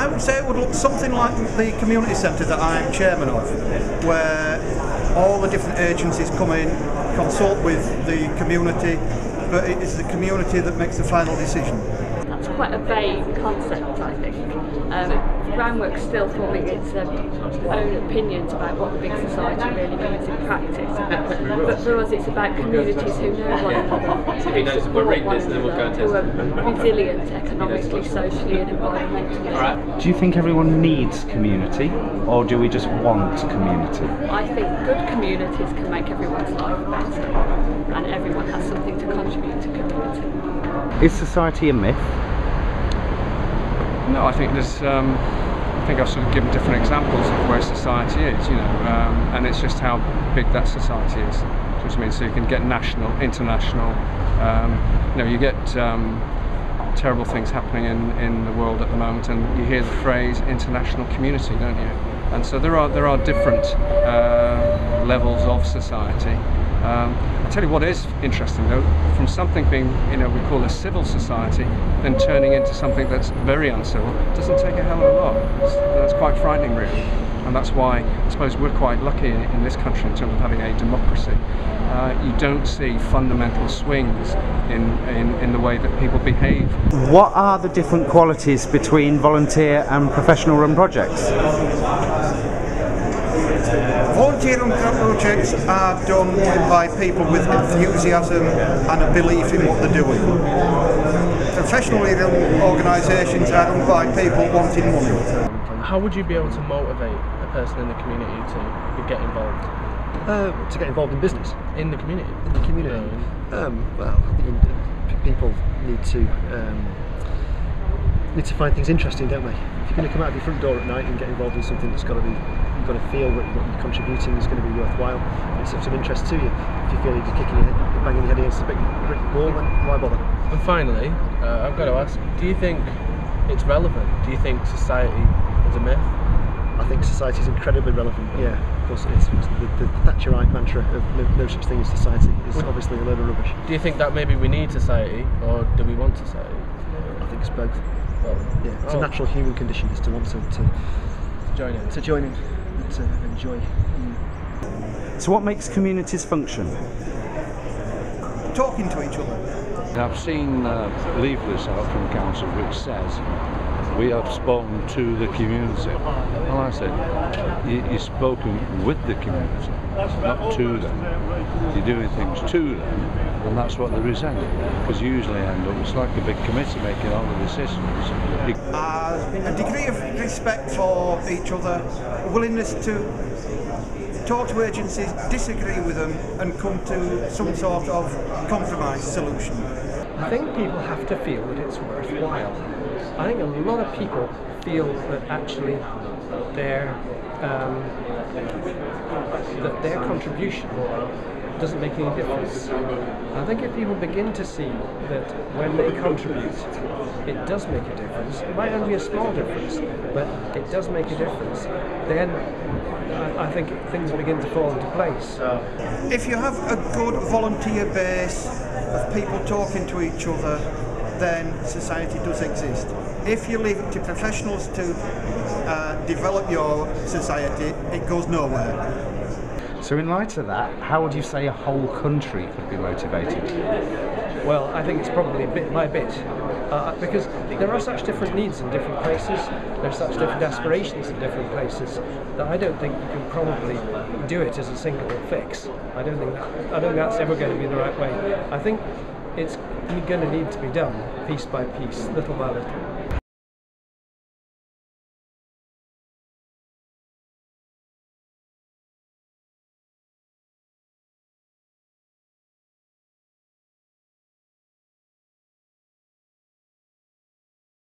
I would say it would look something like the community centre that I'm chairman of, where all the different agencies come in, consult with the community, but it is the community that makes the final decision. That's quite a vague concept, I think. Groundwork's still forming its own opinions about what the big society really means in practice. But for us, it's about communities who know one another, support one another, who are resilient economically, socially and environmentally. Do you think everyone needs community, or do we just want community? I think good communities can make everyone's life better, and everyone has something to contribute to community. Is society a myth? No, I think there's. I think I've sort of given different examples of where society is, and it's just how big that society is. Do you know what I mean? So you can get national, international. You get terrible things happening in the world at the moment, and you hear the phrase international community, don't you? And so there are different levels of society. I'll tell you what is interesting though, from something being, we call a civil society, then turning into something that's very uncivil, doesn't take a hell of a lot. That's quite frightening really. And that's why I suppose we're quite lucky in this country in terms of having a democracy. You don't see fundamental swings in the way that people behave. What are the different qualities between volunteer and professional run projects? Volunteer run projects are done by people with enthusiasm and a belief in what they're doing. Professionally run organisations are run by people wanting money. How would you be able to motivate a person in the community to get involved? To get involved in business? In the community? In the community? Well, I think people need to find things interesting, don't they? If you're going to come out of your front door at night and get involved in something that's got to be, you've got to feel that what you're contributing is going to be worthwhile, and it's of some interest to you. If you feel you're just banging your head against a big brick wall, then why bother? And finally, I've got to ask, do you think it's relevant? Do you think society is a myth? I think society is incredibly relevant, yeah, of course it is. The Thatcherite mantra of no such thing as society is obviously a load of rubbish. Do you think that maybe we need society, or do we want society? I think it's both. Yeah, it's a natural human condition is to want to join in, and to enjoy. So what makes communities function? Talking to each other. I've seen leaflets out from council which says we have spoken to the community. Well, I said, you've spoken with the community, not to them. You're doing things to them, and that's what they resent. Because you usually end up, it's like a big committee making all the decisions. A degree of respect for each other, a willingness to talk to agencies, disagree with them, and come to some sort of compromise solution. I think people have to feel that it's worthwhile. I think a lot of people feel that actually their contribution doesn't make any difference. I think if people begin to see that when they contribute, it does make a difference. It might only be a small difference, but it does make a difference. Then I think things begin to fall into place. If you have a good volunteer base of people talking to each other, then society does exist. If you leave it to professionals to develop your society, it goes nowhere. So in light of that, how would you say a whole country could be motivated? Well, I think it's probably bit by bit, because there are such different needs in different places, there are such different aspirations in different places, that I don't think you can probably do it as a single fix. I don't think that's ever going to be the right way. I think it's going to need to be done piece by piece, little by little.